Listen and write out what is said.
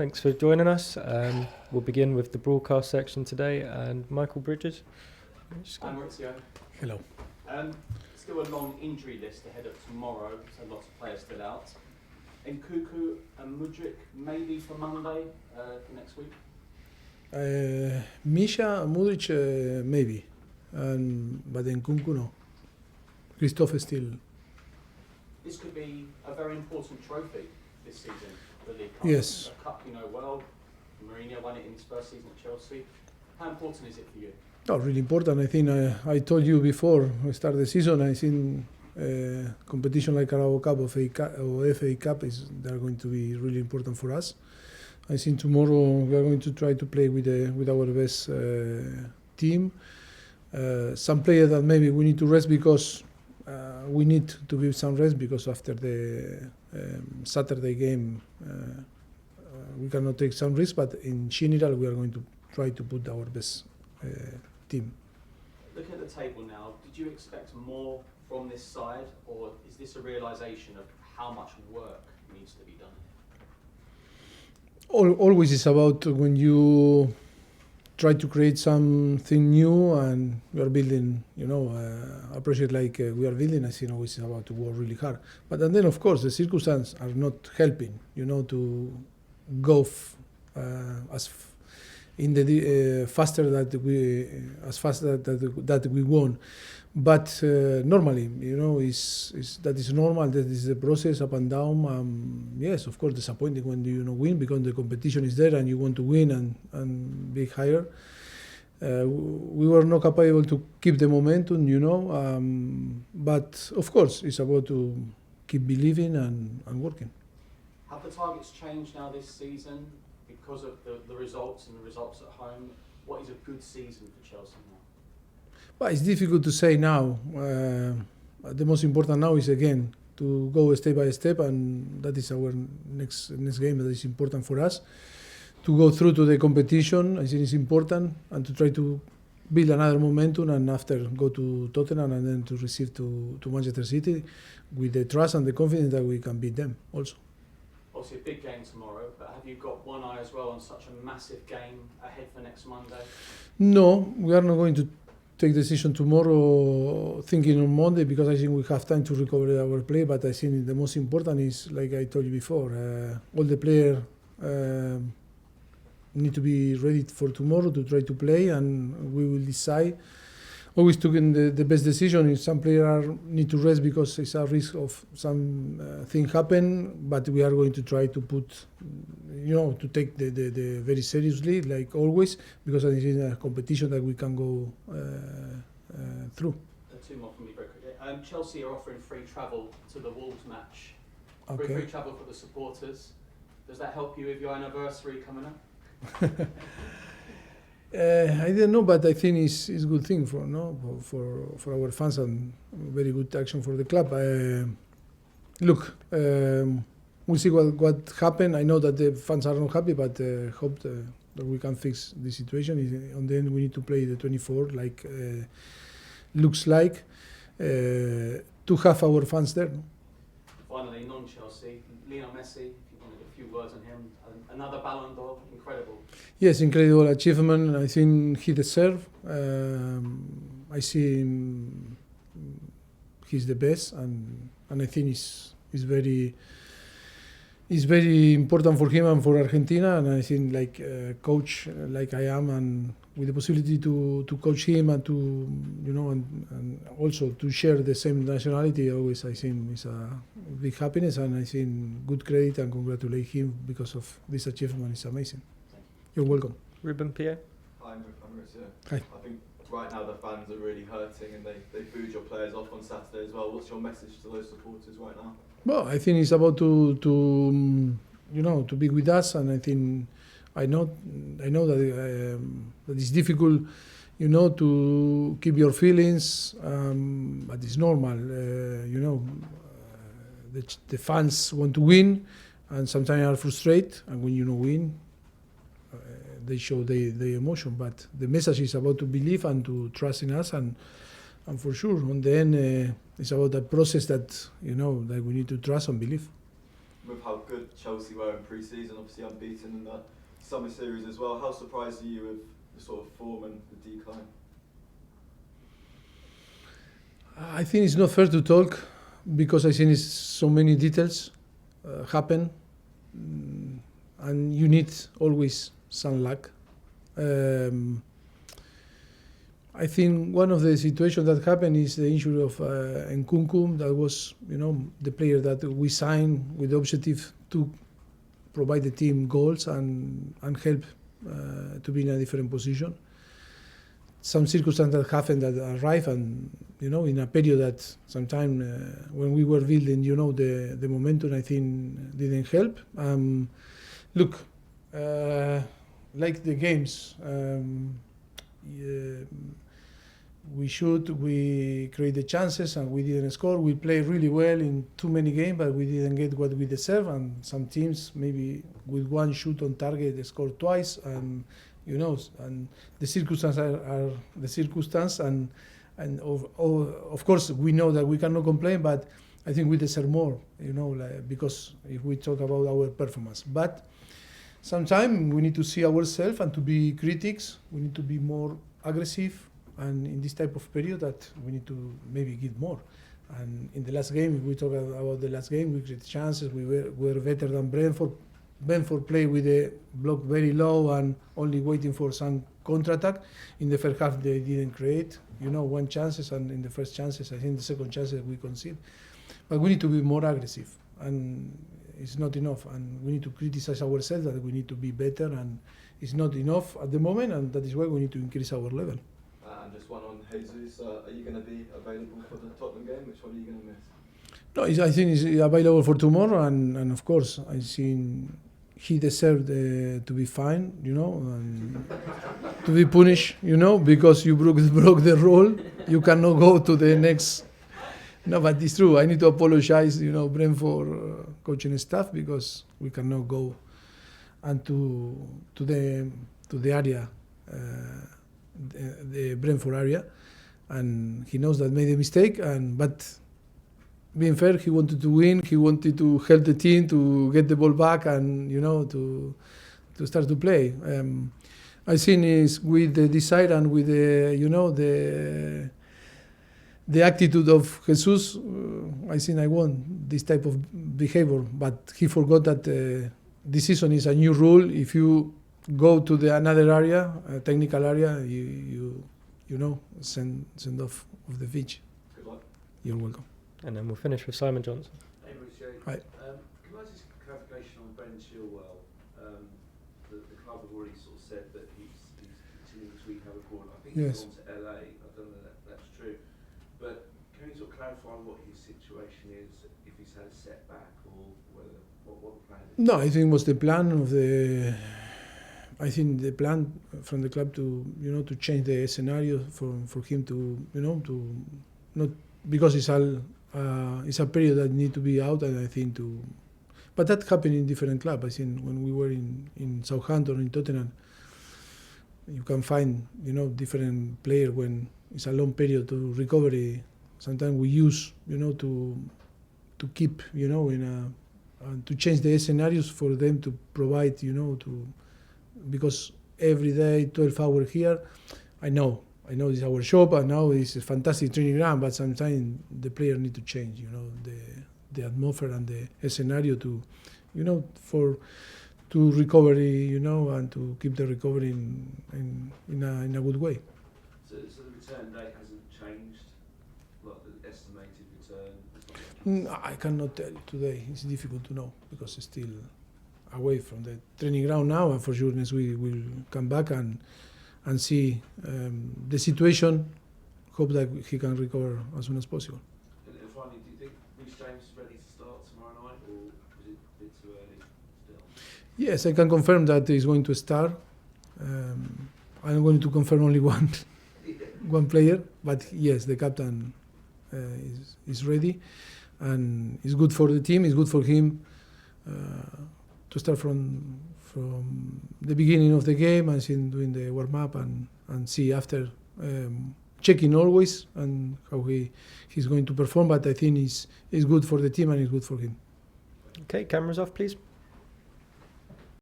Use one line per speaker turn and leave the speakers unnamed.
Thanks for joining us. We'll begin with the broadcast section today, and Michael Bridges.
Hi Mauricio.
Hello.
Still a long injury list ahead of tomorrow, so lots of players still out. Nkuku and Mudryk maybe for Monday for next week?
Misha, Mudryk, maybe, but Nkuku no. Christoph is still.
This could be a very important trophy this season, the League Cup.
Yes.
A cup you know well. Mourinho won it in his first season at Chelsea. How important is it for you?
Oh, really important. I think I told you before we start the season. I think competition like Carabao Cup or FA Cup they're going to be really important for us. I think tomorrow we are going to try to play with our best team. Some players that maybe we need to rest because we need to give some rest because after the Saturday game we cannot take some risk. But in general we are going to try to put our best team.
Looking at the table now, did you expect more from this side, or is this a realisation of how much work needs to be done?
Always it's about when you try to create something new and we are building, a project like we are building. I think always it's about to work really hard. But then of course the circumstances are not helping, to go in the faster that we want. But normally, that is normal. That is the process, up and down. Yes, of course, disappointing when you win because the competition is there and you want to win and be higher. We were not capable to keep the momentum, but of course, it's about to keep believing and working.
Have the targets changed now this season because of the results and the results at home? What is a good season for Chelsea now?
Well, it's difficult to say now. The most important now is again to go step by step, and that is our next game. That is important for us to go through to the competition. I think it's important, and to try to build another momentum, and after go to Tottenham and then to receive to Manchester City with the trust and the confidence that we can beat them also.
Obviously a big game tomorrow, but have you got one eye as well on such a massive game ahead for next Monday?
No, we are not going to take decision tomorrow thinking on Monday because I think we have time to recover our play. But I think the most important is, like I told you before, all the players need to be ready for tomorrow to try to play, and we will decide. Always taking the best decision. If some players need to rest because it's a risk of some thing happen, but we are going to try to put, to take the very seriously, like always, because it is a competition that we can go through.
Two more from me very quickly. Chelsea are offering free travel to the Wolves match.
Okay.
Free travel for the supporters. Does that help you with your anniversary coming up?
I don't know, but I think it's a good thing for our fans and very good action for the club. Look, we'll see what happens. I know that the fans are not happy, but hope that we can fix the situation. And then we need to play the 24, like looks like, to have our fans there.
Finally, non-Chelsea, Lionel Messi. If you wanted a few words on him, another Ballon d'Or, incredible.
Yes, incredible achievement. I think he deserves. I see him, he's the best, and I think it's very important for him and for Argentina. And I think like coach, like I am, and with the possibility to coach him and to and also to share the same nationality, always I think is a big happiness, and I think good credit and congratulate him because of this achievement. It's amazing. You're welcome.
Ruben Pierre.
Hi, I'm Mauricio.
Hi.
I think right now the fans are really hurting and they booed your players off on Saturday as well. What's your message to those supporters right now?
Well, I think it's about to be with us, and I think I know that it's difficult, to keep your feelings, but it's normal. The fans want to win, and sometimes are frustrated, and when you don't win, they show the emotion. But the message is about to believe and to trust in us, and for sure, on the end, it's about that process that that we need to trust and believe.
with how good Chelsea were in pre-season, obviously unbeaten in the summer series as well. How surprised are you with the sort of form and the decline?
I think it's not fair to talk because I think it's so many details happen, and you need always some luck. I think one of the situations that happened is the injury of Nkunku. That was, the player that we signed with the objective to provide the team goals and help to be in a different position. Some circumstances that happened that arrived, and in a period that sometime when we were building, the momentum, I think didn't help. Look, like the games, we create the chances and we didn't score. We played really well in too many games, but we didn't get what we deserve. And some teams, maybe with one shoot on target, they scored twice. And and the circumstances are the circumstance. And of course we know that we cannot complain, but I think we deserve more. Because if we talk about our performance, but sometimes we need to see ourselves and to be critics. We need to be more aggressive. And in this type of period, that we need to maybe give more. And in the last game, if we talk about the last game, we created chances. We were better than Brentford. Brentford played with the block very low and only waiting for some counter-attack. In the first half, they didn't create, one chances. And in the first chances, I think the second chances we concede. But we need to be more aggressive. And it's not enough. And we need to criticize ourselves that we need to be better. And it's not enough at the moment. And that is why we need to increase our level.
And just one on Jesus, are you going to be available for the Tottenham game? Which one are you going to miss?
No, I think he's available for tomorrow, and of course, I think he deserved to be fined, and to be punished, because you broke the rule. You cannot go to the next. No, but it's true. I need to apologize, Brentford coaching staff, because we cannot go and to the area. The Brentford area, and he knows that made a mistake. But being fair, he wanted to win. He wanted to help the team to get the ball back and to start to play. I think is with the desire and with the attitude of Jesus. I think I want this type of behavior. But he forgot that this season is a new rule. If you go to another area, a technical area, you send off of the pitch.
Good luck.
You're welcome.
And then we'll finish with Simon Johnson.
Hey Mauricio.
Hi.
Can I just clarification on Brendan Chilwell? The club have already sort of said that he's continuing to rehab abroad. I think
Yes.
he's gone to LA. I don't know that that's true. But can you sort of clarify what his situation is, if he's had a setback or whether what the plan is?
No, I think it was the plan of the. I think the plan from the club to to change the scenario for him to to not, because it's a period that need to be out, and I think but that happened in different clubs. I think when we were in Southampton, in Tottenham, you can find different players when it's a long period to recovery. Sometimes we use to keep and to change the scenarios for them to provide because every day 12 hours here, I know it's our shop, and now it's a fantastic training ground, but sometimes the player need to change the atmosphere and the scenario to recovery and to keep the recovery in a good way.
So the return date hasn't changed, like the estimated return?
I cannot tell you today. It's difficult to know because it's still away from the training ground now, and for sure next week we'll come back and see the situation. Hope that he can recover as soon as possible.
And finally, do you think Reece James is ready to start tomorrow night, or is it a bit too early still?
Yes, I can confirm that he's going to start. I'm going to confirm only one player, but yes, the captain is ready, and it's good for the team. It's good for him to start from the beginning of the game and see doing the warm up and see after checking always and how he's going to perform. But I think it's good for the team and it's good for him.
Okay, cameras off, please.